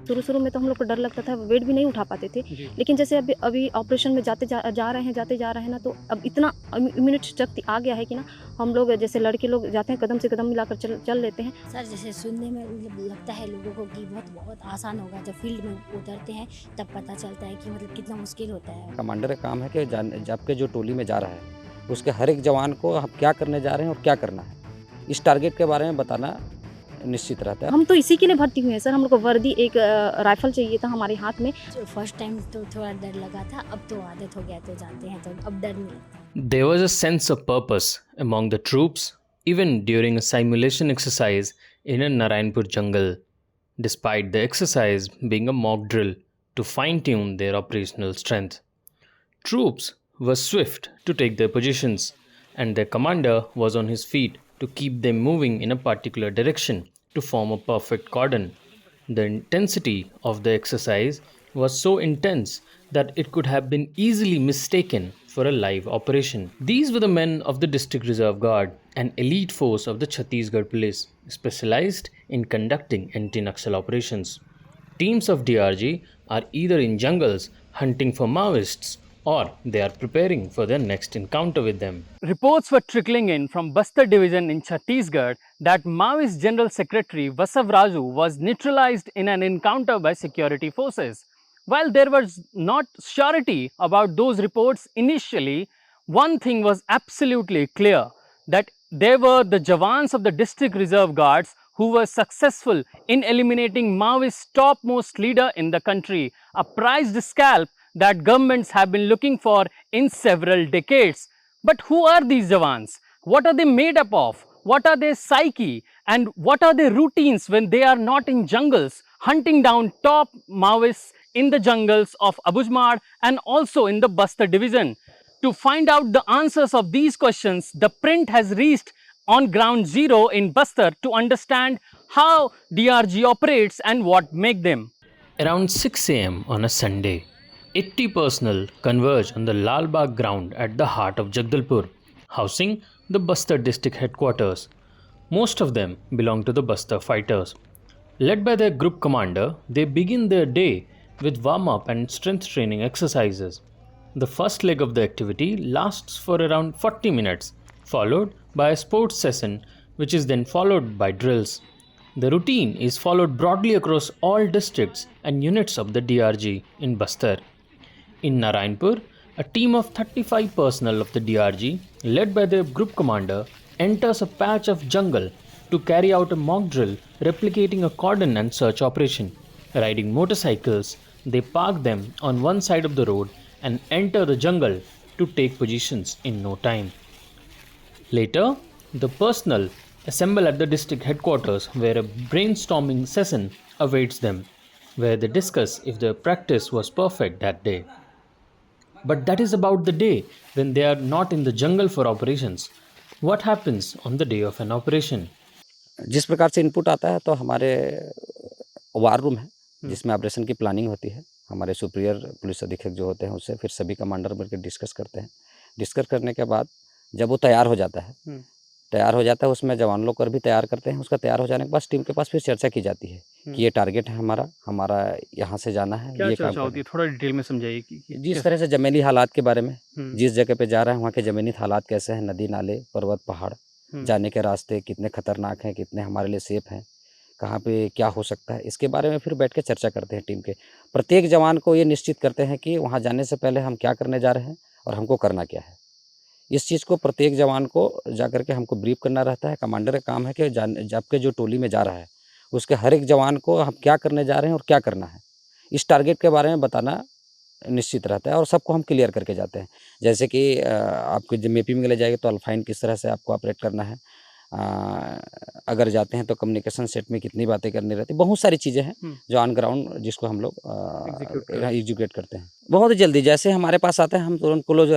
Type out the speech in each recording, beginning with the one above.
शुरू में तो हम लोग को डर लगता था, वेट भी नहीं उठा पाते थे। लेकिन जैसे अभी ऑपरेशन में जाते जा रहे हैं ना, तो अब इतना इम्यूनिटी शक्ति आ गया है कि ना हम लोग जैसे लड़के लोग जाते हैं कदम से कदम मिलाकर चल लेते हैं। सर जैसे सुनने में लगता है लोगों को कि बहुत आसान होगा, जब फील्ड में उतरते हैं तब पता चलता है कि मतलब कितना मुश्किल होता है। कमांडर का काम है कि आपके जो टोली में जा रहा है उसके हर एक जवान को हम क्या करने जा रहे हैं और क्या करना है, इस टारगेट के बारे में बताना निश्चित रहता है। हम तो इसी के लिए भर्ती हुए हैं सर। हम लोग को वर्दी, एक राइफल चाहिए था हमारे हाथ में। फर्स्ट टाइम तो थोड़ा डर लगा था, अब तो आदत हो गया, तो जानते हैं तो अब डर नहीं लगता। There was a sense of purpose among the troops even during a simulation exercise in a Narayanpur jungle, despite the exercise being a mock drill to fine-tune their operational strength. Troops were swift to take their positions, and their commander was on his feet to keep them moving in a particular direction to form a perfect cordon. The intensity of the exercise was so intense that it could have been easily mistaken for a live operation. These were the men of the District Reserve Guard, an elite force of the Chhattisgarh police, specialized in conducting anti-Naxal operations. Teams of DRG are either in jungles hunting for Maoists or they are preparing for their next encounter with them. Reports were trickling in from Bastar division in Chhattisgarh that Maoist General Secretary Vasav Raju was neutralized in an encounter by security forces. While there was not surety about those reports initially, one thing was absolutely clear, that they were the Jawans of the District Reserve Guards who were successful in eliminating Maoist's topmost leader in the country, a prized scalp that governments have been looking for in several decades. But who are these Jawans? What are they made up of? What are their psyche? And what are their routines when they are not in jungles, hunting down top Maoists in the jungles of Abujmarh and also in the Bastar division? To find out the answers of these questions, ThePrint has reached on ground zero in Bastar to understand how DRG operates and what make them. Around 6 am on a Sunday, 80 personnel converge on the Lal Bagh ground at the heart of Jagdalpur, housing the Bastar district headquarters. Most of them belong to the Bastar fighters. Led by their group commander, they begin their day with warm-up and strength training exercises. The first leg of the activity lasts for around 40 minutes, followed by a sports session which is then followed by drills. The routine is followed broadly across all districts and units of the DRG in Bastar. In Narayanpur, a team of 35 personnel of the DRG, led by their group commander, enters a patch of jungle to carry out a mock drill replicating a cordon and search operation. Riding motorcycles, they park them on one side of the road and enter the jungle to take positions in no time. Later, the personnel assemble at the district headquarters where a brainstorming session awaits them, where they discuss if their practice was perfect that day. But that is about the day when they are not in the jungle for operations. What happens on the day of an operation? जिस प्रकार से input आता है तो हमारे war room है जिसमें operation की प्लानिंग होती है, हमारे सुपीरियर पुलिस अधीक्षक जो होते हैं उससे फिर सभी कमांडर मिलकर डिस्कस करते हैं। डिस्कस करने के बाद जब वो तैयार हो जाता है उसमें जवान लोग कर भी तैयार करते हैं। उसका तैयार हो जाने के बाद टीम के पास फिर चर्चा की जाती है कि ये टारगेट है हमारा यहाँ से जाना है। क्या ये चर्चा होती है, थोड़ा डिटेल में समझाइए कि जिस तरह से ज़मीनी हालात के बारे में, जिस जगह पे जा रहा है वहाँ के ज़मीनी हालात कैसे हैं, नदी नाले पर्वत पहाड़, जाने के रास्ते कितने खतरनाक हैं, कितने हमारे लिए सेफ हैं, कहाँ पे क्या हो सकता है, इसके बारे में फिर बैठ के चर्चा करते हैं। टीम के प्रत्येक जवान को ये निश्चित करते हैं कि वहाँ जाने से पहले हम क्या करने जा रहे हैं और हमको करना क्या है। इस चीज़ को प्रत्येक जवान को जा कर के हमको ब्रीफ करना रहता है। कमांडर का काम है कि आपके जो टोली में जा रहा है उसके हर एक जवान को हम क्या करने जा रहे हैं और क्या करना है, इस टारगेट के बारे में बताना निश्चित रहता है और सबको हम क्लियर करके जाते हैं। जैसे कि आपको जब मैपिंग में ले जाएगी तो अल्फाइन किस तरह से आपको ऑपरेट करना है, अगर जाते हैं तो कम्युनिकेशन सेट में कितनी बातें करनी रहती, बहुत सारी चीज़ें हैं जो ऑन ग्राउंड जिसको हम लोग एग्जीक्यूट करते हैं। बहुत जल्दी जैसे हमारे पास आते हैं हम तुरंत क्लोज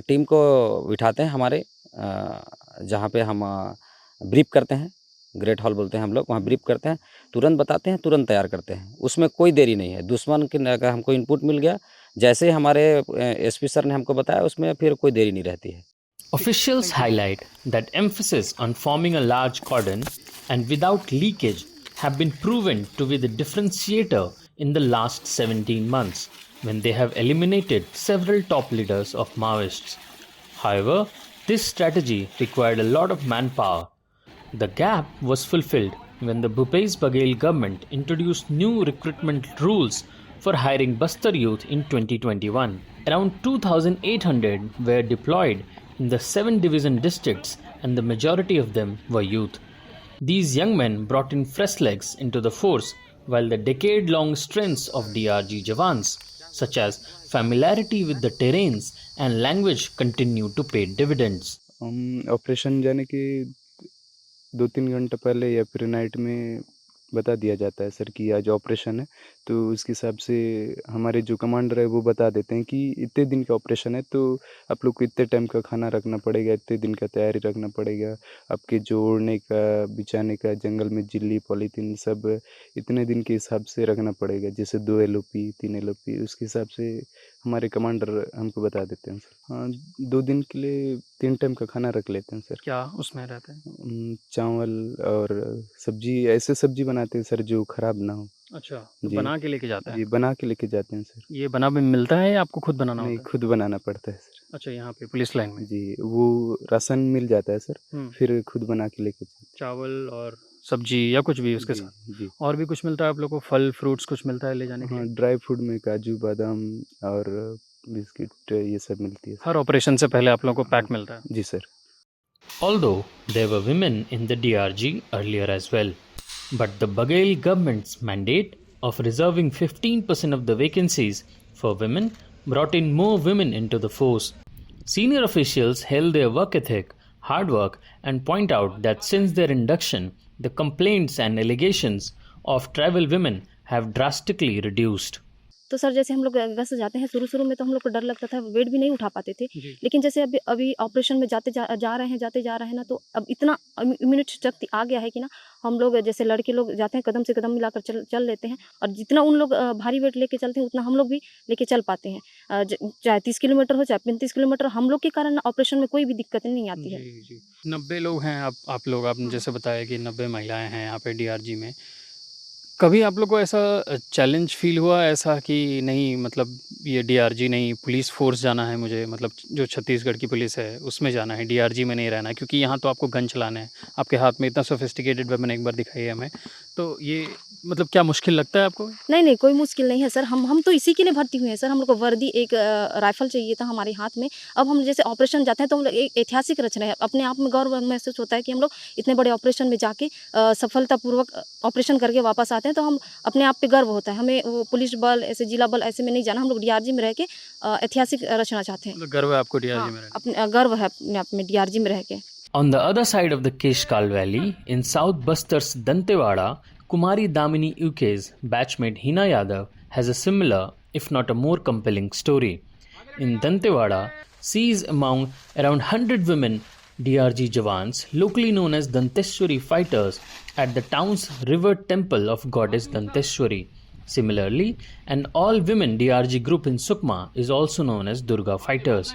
टीम को बिठाते हैं हमारे जहाँ पे हम ब्रीफ करते हैं, ग्रेट हॉल बोलते हैं हम लोग, वहाँ ब्रीफ करते हैं, तुरंत बताते हैं, तुरंत तैयार करते हैं। उसमें कोई देरी नहीं है। दुश्मन के अगर हमको इनपुट मिल गया, जैसे हमारे एसपी सर ने हमको बताया, उसमें फिर कोई देरी नहीं रहती है। Officials highlight that emphasis on forming a large cordon and without leakage have been proven to be the differentiator in the last 17 months when they have eliminated several top leaders of Maoists. However, this strategy required a lot of manpower. The gap was fulfilled when the Bhupesh Baghel government introduced new recruitment rules for hiring Bastar youth in 2021. Around 2,800 were deployed in the 7 division districts and the majority of them were youth. These young men brought in fresh legs into the force while the decade-long strengths of DRG Jawans, such as familiarity with the terrains and language, continued to pay dividends. Operation जाने के 2-3 घंटे पहले या फिर night में बता दिया जाता है सर कि आज ऑपरेशन है, तो उसके हिसाब से हमारे जो कमांडर है वो बता देते हैं कि इतने दिन का ऑपरेशन है, तो आप लोग को इतने टाइम का खाना रखना पड़ेगा, इतने दिन का तैयारी रखना पड़ेगा, आपके जो ओढ़ने का, बिछाने का, जंगल में जिल्ली पॉलीथीन सब इतने दिन के हिसाब से रखना पड़ेगा, जैसे 2 LOP 3 LOP उसके हिसाब से हमारे कमांडर हमको बता देते हैं सर। हाँ, 2 दिन के लिए 3 टाइम का खाना रख लेते हैं सर। क्या उसमें रहता है? चावल और सब्जी, ऐसे सब्जी बनाते हैं सर जो खराब ना हो। अच्छा, तो जी। बना के लेके जाते हैं? जी, बना के लेके जाते हैं सर। ये बना भी मिलता है या आपको खुद बनाना नहीं, होता है? खुद बनाना पड़ता है सर। अच्छा, यहाँ पे पुलिस लाइन में? जी, वो राशन मिल जाता है सर, फिर खुद बना के लेके जाते हैं। चावल और सब्जी या कुछ भी उसके जी, साथ? जी। और भी कुछ मिलता है आप लोग को? फल फ्रूट्स कुछ मिलता है ले जाने के हाँ, लिए? ड्राई फ्रूट में काजू, बादाम और बिस्किट ये सब मिलती है सर। हर ऑपरेशन से पहले आप लोगों को पैक मिलता है? जी sir. Although there were women in the DRG earlier as well, but the Baghel government's mandate of reserving 15% of the vacancies for women brought in more women into the force. Senior officials hail their work ethic, hard work, and point out that since their induction, the complaints and allegations of tribal women have drastically reduced. तो sir जैसे हम लोग बस जाते हैं, शुरू में तो हम लोग को डर लगता था, वेट भी नहीं उठा पाते थे, लेकिन जैसे अभी ऑपरेशन में जाते जा रहे हैं ना, तो अब इतना इम्यूनिटी शक्ति आ गया है कि ना हम लोग जैसे लड़के लोग जाते हैं कदम से कदम मिलाकर चल लेते हैं, और जितना उन लोग भारी वेट लेके चलते हैं उतना हम लोग भी लेके चल पाते हैं, चाहे 30 किलोमीटर हो चाहे 35 किलोमीटर, हम लोग के कारण ऑपरेशन में कोई भी दिक्कत नहीं आती है। जी। 90 लोग हैं आप लोग, आपने जैसे बताया कि 90 महिलाएं हैं यहाँ पे DRG में। कभी आप लोग को ऐसा चैलेंज फील हुआ ऐसा कि नहीं, मतलब ये DRG नहीं, पुलिस फोर्स जाना है मुझे, मतलब जो छत्तीसगढ़ की पुलिस है उसमें जाना है, DRG में नहीं रहना है, क्योंकि यहाँ तो आपको गन चलाना है, आपके हाथ में इतना सोफिस्टिकेटेड वेपन एक बार दिखाई है हमें, तो ये मतलब क्या मुश्किल लगता है आपको? नहीं, कोई मुश्किल नहीं है सर, हम तो इसी के लिए भर्ती हुए हैं सर। हम लोग को वर्दी, एक राइफल चाहिए था हमारे हाथ में। अब हम जैसे ऑपरेशन जाते हैं तो हम लोग एक ऐतिहासिक रच रहे हैं, अपने आप में गर्व महसूस होता है कि हम लोग इतने बड़े ऑपरेशन में जाके सफलतापूर्वक ऑपरेशन करके वापस आते हैं, तो हम अपने आप पे गर्व होता है। हमें वो पुलिस बल, ऐसे जिला बल ऐसे में नहीं जाना, हम लोग DRG में रह के ऐतिहासिक रचना चाहते हैं। मतलब गर्व है आपको DRG हाँ, में रहने? अपने गर्व है अपने आप में DRG में रह के। On the other side of the Keshkal Valley, in South Bastar's Dantewada, Kumari Damini Uke's batchmate Hina Yadav has a similar, if not a more compelling story. In Dantewada, sees among around 100 women DRG Jawans, locally known as Danteshwari fighters, at the town's river temple of goddess Danteshwari. Similarly, an all-women DRG group in Sukma is also known as Durga fighters.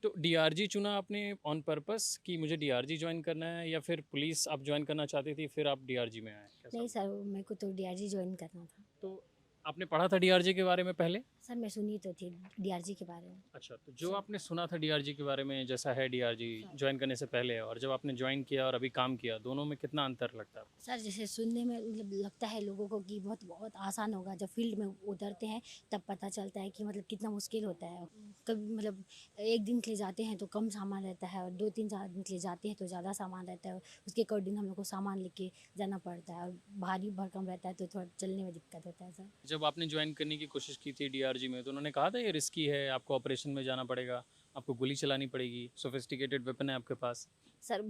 तो DRG चुना आपने on purpose कि मुझे DRG join करना है, या फिर police आप ज्वाइन करना चाहती थी फिर आप DRG में आए? नहीं सर, मेरे को तो DRG ज्वाइन करना था। तो आपने पढ़ा था DRG के बारे में पहले? सर मैं सुनी तो थी DRG के बारे में। अच्छा, तो जो आपने सुना था DRG के बारे में, जैसा है DRG ज्वाइन करने से पहले और जब आपने ज्वाइन किया और अभी काम किया, दोनों में कितना अंतर लगता है आपको? सर जैसे सुनने में मतलब लगता है लोगों को कि बहुत आसान होगा, जब फील्ड में उतरते हैं तब पता चलता है कि मतलब कितना मुश्किल होता है। कभी मतलब एक दिन के लिए जाते हैं तो कम सामान रहता है, और 2-3 दिन के लिए जाते हैं तो ज़्यादा सामान रहता है, उसके अकॉर्डिंग हम लोग को सामान लेके जाना पड़ता है, और भारी भरकम रहता है तो थोड़ा चलने में दिक्कत होता है सर। जब आपने ज्वाइन करने की कोशिश की थी DRG में, तो उन्होंने कहा था ये रिस्की है, आपको ऑपरेशन में जाना पड़ेगा, आपको गोली चलानी पड़ेगी, सोफिस्टिकेटेड वेपन है आपके पास? सर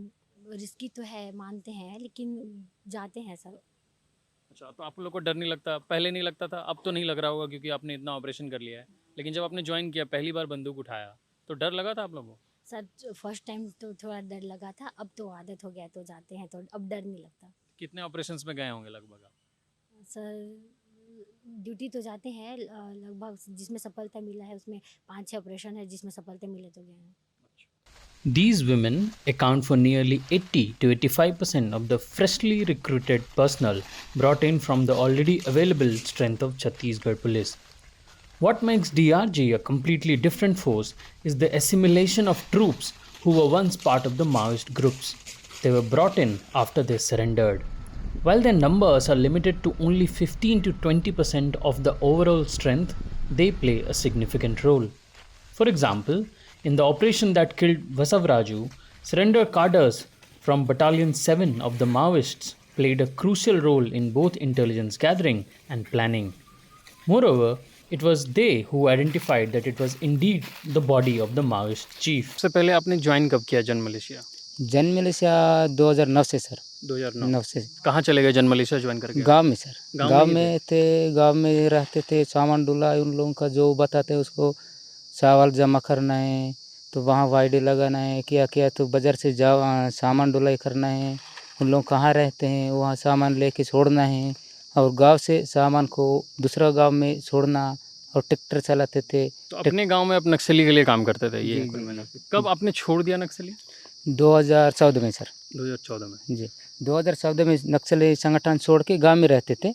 रिस्की तो है, मानते हैं, लेकिन जाते हैं सर। अच्छा, तो आप लोग को डर नहीं लगता? पहले नहीं लगता था, अब तो नहीं लग रहा होगा क्योंकि आपने इतना ऑपरेशन कर लिया है, लेकिन जब आपने ज्वाइन किया, पहली बार बंदूक उठाया, तो डर लगा था आप लोगों को? सर फर्स्ट टाइम तो थोड़ा डर लगा था, अब तो आदत हो गया तो जाते हैं तो अब डर नहीं लगता। कितने ऑपरेशंस में गए होंगे लगभग आप? सर ड्यूटी तो जाते हैं लगभग, जिसमें सफलता मिला है उसमें 5-6 ऑपरेशन है जिसमें सफलता मिले तो गए हैं। These women account for nearly 80 to 85% of the freshly recruited personnel brought in from the already available strength of Chhattisgarh police. What makes DRG a completely different force is the assimilation of troops who were once part of the Maoist groups. They were brought in after they surrendered. While their numbers are limited to only 15 to 20% of the overall strength, they play a significant role. For example, in the operation that killed Vasavraju, surrender cadres from Battalion 7 of the Maoists played a crucial role in both intelligence gathering and planning. Moreover, it was they who identified that it was indeed the body of the Maoist chief. सबसे पहले आपने join कब किया जन Malaysia? जन militia 2009 से sir 2009। 9 से कहाँ चले गए जन मलेशिया ज्वाइन करके? गांव में सर गाँव गांव में ही में थे गांव में रहते थे सामान डुला उन लोगों का जो बताते हैं उसको चावल जमा करना है तो वहाँ वाईडी लगाना है क्या क्या तो बाज़ार से जाओ सामान ढुलाई करना है उन लोग कहाँ रहते हैं वहाँ सामान लेके छोड़ना है और गांव से सामान को दूसरा गांव में छोड़ना और ट्रैक्टर चलाते थे। तो अपने गांव में आप नक्सली के लिए काम करते थे ये? कब आपने छोड़ दिया नक्सली? 2014 में सर 2014 में। जी 2014 में नक्सली संगठन छोड़ के गांव में रहते थे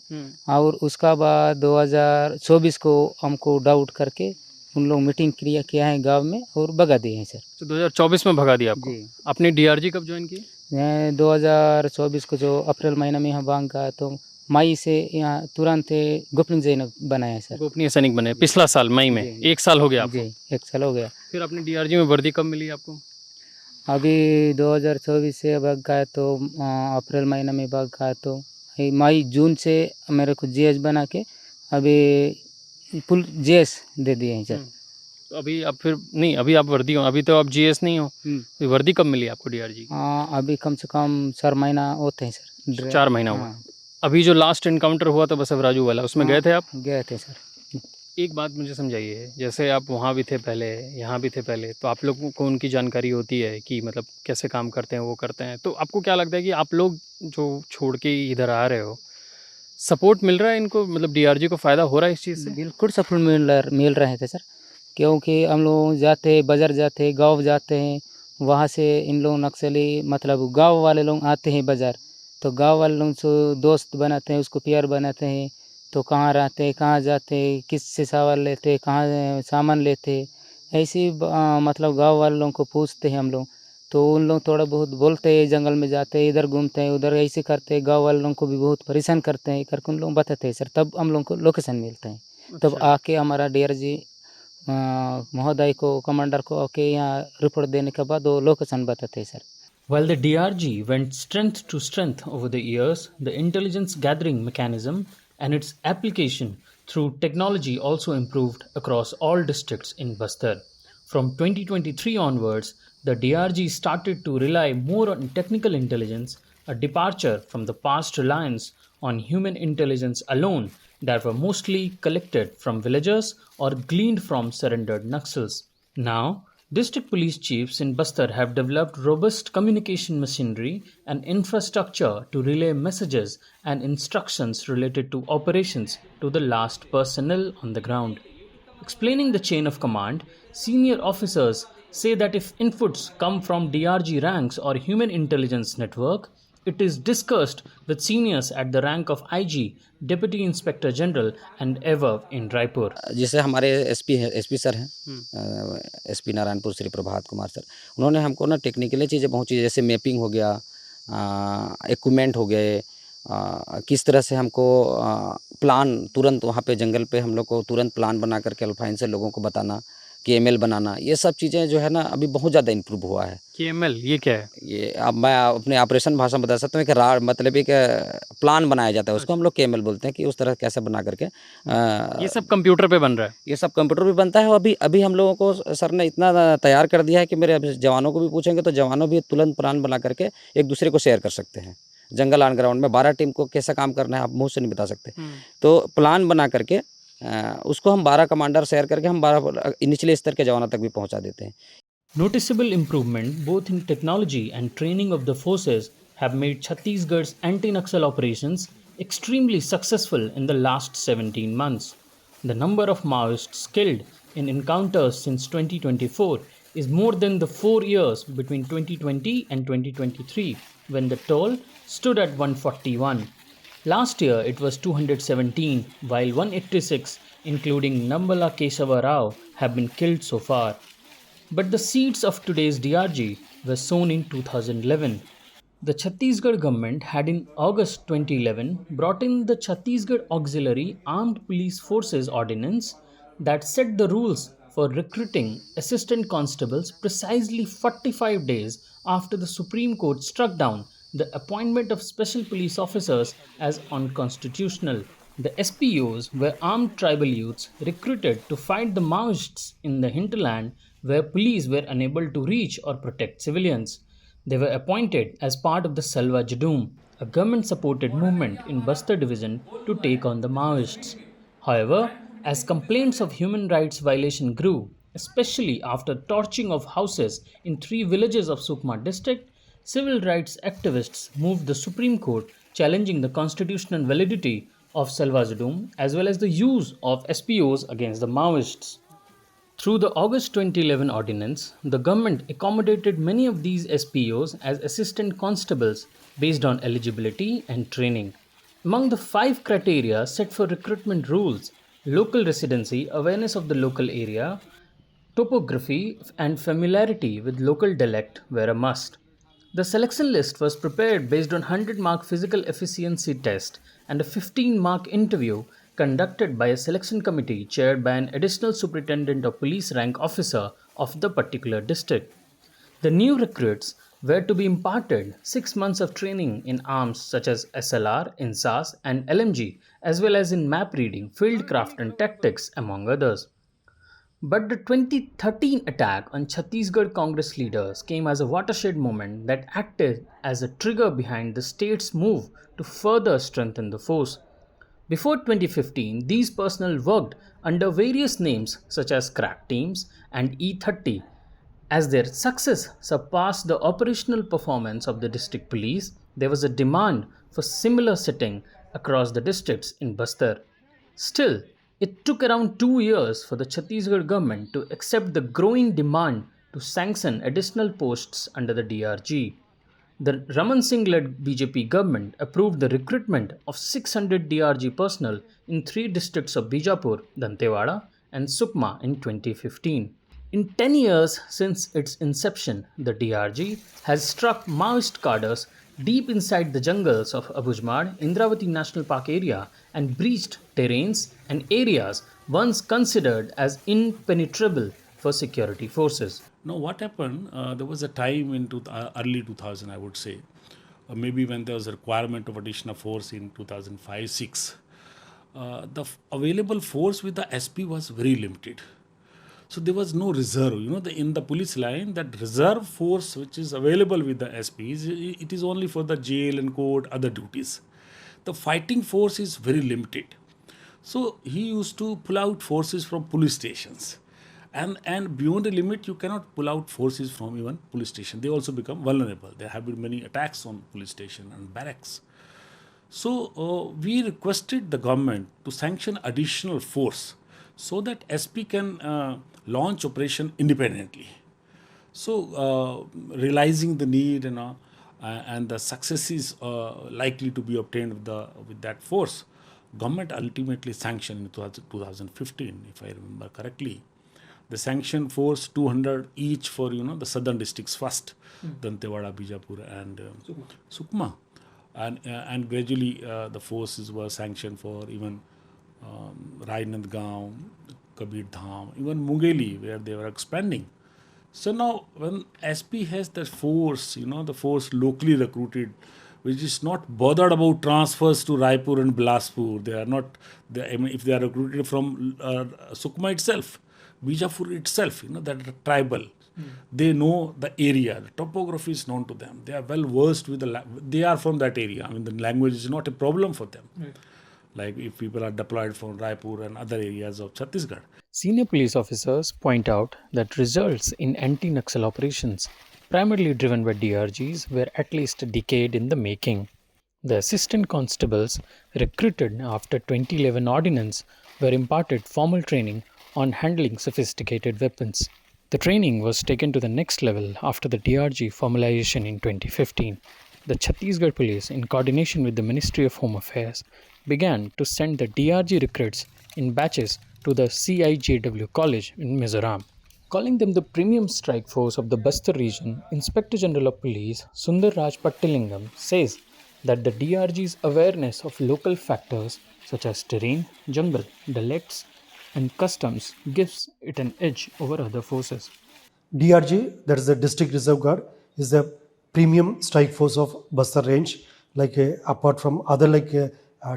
और उसका बाद 2024 को हमको डाउट करके उन लोग मीटिंग किया है गांव में और भगा दिए हैं सर। तो 2024 में भगा दिया आपको? जी। आपने डीआरजी कब ज्वाइन की? मैं 2024 को जो अप्रैल महीना में यहाँ बांग का तो मई से यहाँ तुरंत गोपनीय सैनिक बनाया है सर। गोपनीय सैनिक बने पिछला साल मई में? जी। 1 साल हो गया आपको? जी 1 साल हो गया। फिर आपने डीआरजी में वर्दी कब मिली आपको? अभी 2024 से भाग का है तो अप्रैल महीना में भाग का है तो मई जून से मेरे को जीएस बना के अभी फुल जीएस दे दिए हैं सर। तो अभी आप फिर नहीं, अभी आप वर्दी हो, अभी तो आप जीएस नहीं हो। तो वर्दी कब मिली आपको डीआरजी? अभी कम से कम 4 महीना होते हैं सर। 4 महीना हुआ। अभी जो लास्ट इनकाउंटर हुआ था बसवराजू वाला, उसमें गए थे आप? गए थे सर। एक बात मुझे समझाइए, जैसे आप वहाँ भी थे पहले, यहाँ भी थे पहले, तो आप लोगों को उनकी जानकारी होती है कि मतलब कैसे काम करते हैं, वो करते हैं, तो आपको क्या लगता है कि आप लोग जो छोड़ के इधर आ रहे हो, सपोर्ट मिल रहा है इनको, मतलब डीआरजी को फ़ायदा हो रहा है इस चीज़ से? बिल्कुल सपोर्ट मिल रहे थे सर, क्योंकि हम लोग जाते बाज़ार जाते गाँव जाते हैं, वहाँ से इन लोग नक्सली मतलब गाँव वाले लोग आते हैं बाज़ार, तो गाँव वाले लोग से दोस्त बनाते हैं, उसको प्यार बनाते हैं, तो कहाँ रहते हैं, कहाँ जाते हैं, किससे सामान लेते, कहाँ सामान लेते, ऐसे मतलब गाँव वाले लोगों को पूछते हैं हम लोग, तो उन लोग थोड़ा बहुत बोलते हैं, जंगल में जाते हैं, इधर घूमते हैं, उधर ऐसे करते हैं, गाँव वाले लोगों को भी बहुत परेशान करते हैं, करके उन लोग बताते हैं सर, तब हम लोग को लोकेशन मिलता है। तब आके हमारा डीआरजी महोदय को, कमांडर को आके यहाँ रिपोर्ट देने के बाद वो लोकेशन बताते हैं sir. While the DRG went strength to strength over the years, the intelligence gathering mechanism and its application through technology also improved across all districts in Bastar. From 2023 onwards, the DRG started to rely more on technical intelligence, a departure from the past reliance on human intelligence alone that were mostly collected from villagers or gleaned from surrendered Naxals. Now, district police chiefs in Bastar have developed robust communication machinery and infrastructure to relay messages and instructions related to operations to the last personnel on the ground. Explaining the chain of command, senior officers say that if inputs come from DRG ranks or human intelligence network, it is discussed with seniors at the rank of IG, Deputy Inspector General and above in Raipur. जैसे हमारे SP sir हैं, SP Narayanpur Shri Prabhat Kumar sir, उन्होंने हमको ना technically चीज़ें बहुत चीज़ें जैसे मैपिंग हो गया, इक्विपमेंट हो गए, किस तरह से हमको प्लान तुरंत वहाँ पे जंगल पे हम लोग को तुरंत प्लान बना करके अल्फाइन से लोगों को बताना, केएमएल बनाना, ये सब चीज़ें जो है ना अभी बहुत ज़्यादा इम्प्रूव हुआ है। केएमएल ये क्या है? ये अब मैं अपने ऑपरेशन भाषा में बता सकता हूँ कि मतलब एक प्लान बनाया जाता है, उसको हम लोग केएमएल बोलते हैं कि उस तरह कैसे बना करके ये सब कंप्यूटर पे बन रहा है? ये सब कंप्यूटर भी बनता है। और अभी हम लोगों को सर ने इतना तैयार कर दिया है कि मेरे जवानों को भी पूछेंगे तो जवानों भी तुरंत प्लान बना करके एक दूसरे को शेयर कर सकते हैं। जंगल ऑन ग्राउंड में 12 टीम को कैसा काम करना है आप मुँह से नहीं बता सकते, तो प्लान बना करके उसको हम 12 कमांडर शेयर करके हम 12 निचले स्तर के जवानों तक भी पहुंचा देते हैं। Noticeable improvement both in technology and training of the forces have made Chhattisgarh's anti-Naxal operations extremely successful in the last 17 months. The number of Maoists killed in encounters since 2024 is more than the 4 years between 2020 and 2023, when the toll stood at 141. Last year it was 217, while 186, including Nambala Kesava Rao, have been killed so far. But the seeds of today's DRG were sown in 2011. The Chhattisgarh government had in August 2011 brought in the Chhattisgarh Auxiliary Armed Police Forces Ordinance that set the rules for recruiting assistant constables precisely 45 days after the Supreme Court struck down the appointment of special police officers as unconstitutional. The SPOs were armed tribal youths recruited to fight the Maoists in the hinterland where police were unable to reach or protect civilians. They were appointed as part of the Salva Judum, a government supported movement in Bastar division to take on the Maoists. However, as complaints of human rights violation grew, especially after torching of houses in 3 villages of Sukma district, civil rights activists moved the Supreme Court challenging the constitutional validity of Salva Judum as well as the use of SPOs against the Maoists. Through the August 2011 ordinance, the government accommodated many of these SPOs as assistant constables based on eligibility and training. Among the 5 criteria set for recruitment rules, local residency, awareness of the local area, topography, and familiarity with local dialect were a must. The selection list was prepared based on 100-mark physical efficiency test and a 15-mark interview conducted by a selection committee chaired by an additional superintendent of police rank officer of the particular district. The new recruits were to be imparted 6 months of training in arms such as SLR, INSAS, and LMG, as well as in map reading, fieldcraft, and tactics, among others. But the 2013 attack on Chhattisgarh Congress leaders came as a watershed moment that acted as a trigger behind the state's move to further strengthen the force. Before 2015, these personnel worked under various names such as crack teams and E30. As their success surpassed the operational performance of the district police, there was a demand for similar setting across the districts in Bastar. Still, it took around 2 years for the Chhattisgarh government to accept the growing demand to sanction additional posts under the DRG. The Raman Singh-led BJP government approved the recruitment of 600 DRG personnel in 3 districts of Bijapur, Dantewada, and Sukma in 2015. In 10 years since its inception, the DRG has struck Maoist cadres deep inside the jungles of Abujmarh, Indravati National Park area and breached terrains and areas once considered as impenetrable for security forces. Now, what happened? There was a time in early 2000, I would say, maybe when there was a requirement of additional force in 2005-6. The available force with the SP was very limited. So there was no reserve. In the police line, that reserve force which is available with the SPs, it is only for the jail and court, other duties. The fighting force is very limited. So he used to pull out forces from police stations. And beyond a limit, you cannot pull out forces from even police station. They also become vulnerable. There have been many attacks on police station and barracks. So we requested the government to sanction additional force so that SP can launch operation independently. So realizing the need and the successes likely to be obtained with that force, government ultimately sanctioned in 2015, if I remember correctly. The sanctioned force 200 each for the southern districts first, Dantewada, Bijapur, and Sukma, and gradually the forces were sanctioned for even Rainandgaon, Kabir Dham, even Mugeli, where they were expanding. So now, when SP has the force, the force locally recruited, which is not bothered about transfers to Raipur and Bilaspur, they are not. If they are recruited from Sukma itself, Bijapur itself, that are tribal. They know the area, the topography is known to them. They are well versed with they are from that area. The language is not a problem for them. Right. Like if people are deployed from Raipur and other areas of Chhattisgarh. Senior police officers point out that results in anti-Naxal operations, primarily driven by DRGs, were at least a decade in the making. The assistant constables recruited after 2011 ordinance were imparted formal training on handling sophisticated weapons. The training was taken to the next level after the DRG formalization in 2015. The Chhattisgarh police, in coordination with the Ministry of Home Affairs, began to send the DRG recruits in batches to the CIJW College in Mizoram. Calling them the premium strike force of the Bastar region, Inspector General of Police Sundar Raj Pattilingam says that the DRG's awareness of local factors such as terrain, jungle, dialects, and customs gives it an edge over other forces. DRG, that is the District Reserve Guard, is the premium strike force of Bastar range. Apart from other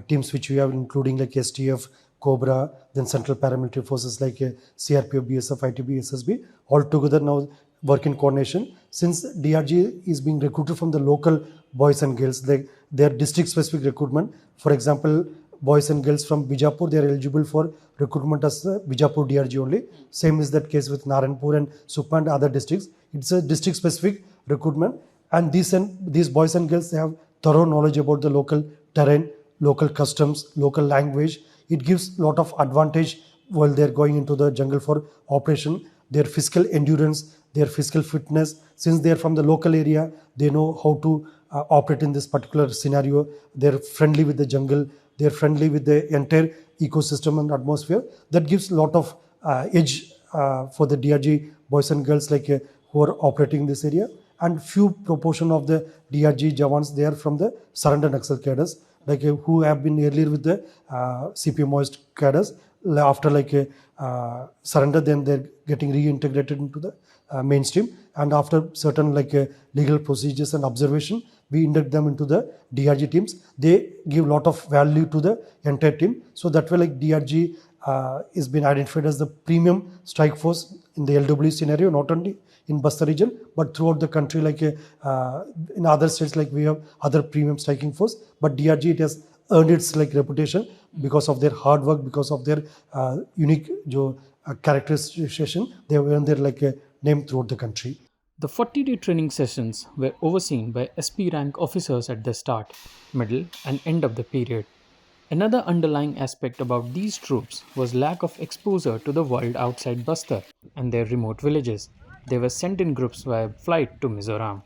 teams which we have, including like STF, Cobra, then Central Paramilitary Forces like CRPF, BSF, ITB, SSB, all together now work in coordination. Since DRG is being recruited from the local boys and girls, they are district-specific recruitment. For example, boys and girls from Bijapur, they are eligible for recruitment as Bijapur DRG only. Same is that case with Naranpur and Sukma and other districts. It's a district-specific recruitment, and these boys and girls, they have thorough knowledge about the local terrain, local customs, local language. It gives a lot of advantage while they're going into the jungle for operation. Their physical endurance, their physical fitness, since they're from the local area, they know how to operate in this particular scenario. They're friendly with the jungle, they're friendly with the entire ecosystem and atmosphere. That gives a lot of edge for the DRG boys and girls who are operating in this area. And few proportion of the DRG Jawans, they are from the surrender Naxal cadres, who have been earlier with the CP Maoist cadres. After surrender, then they're getting reintegrated into the mainstream. And after certain legal procedures and observation, we induct them into the DRG teams. They give a lot of value to the entire team. So that way, DRG is been identified as the premium strike force in the LW scenario, not only in Bastar region, but throughout the country, in other states, we have other premium striking force. But DRG, it has earned its reputation because of their hard work, because of their unique characterization. They have earned their name throughout the country. The 40-day training sessions were overseen by SP rank officers at the start, middle, and end of the period. Another underlying aspect about these troops was lack of exposure to the world outside Bastar and their remote villages. They were sent in groups via flight to Mizoram.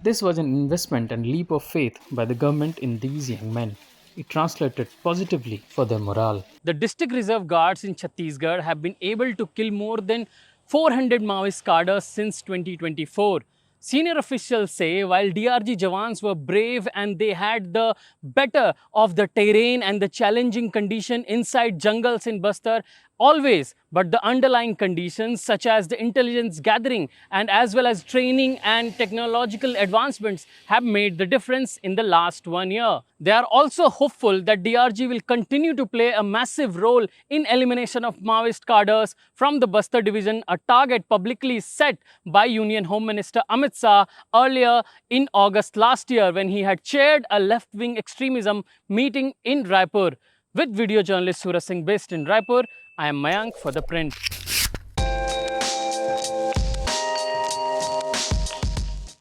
This was an investment and leap of faith by the government in these young men. It translated positively for their morale. The District Reserve Guards in Chhattisgarh have been able to kill more than 400 Maoist cadres since 2024. Senior officials say while DRG Jawans were brave and they had the better of the terrain and the challenging condition inside jungles in Bastar, always, but the underlying conditions such as the intelligence gathering and as well as training and technological advancements have made the difference in the last 1 year. They are also hopeful that DRG will continue to play a massive role in elimination of Maoist cadres from the Bastar division, a target publicly set by Union Home Minister Amit Shah earlier in August last year when he had chaired a Left Wing Extremism meeting in Raipur. With video journalist Suraj Singh based in Raipur, I am Mayank for The Print.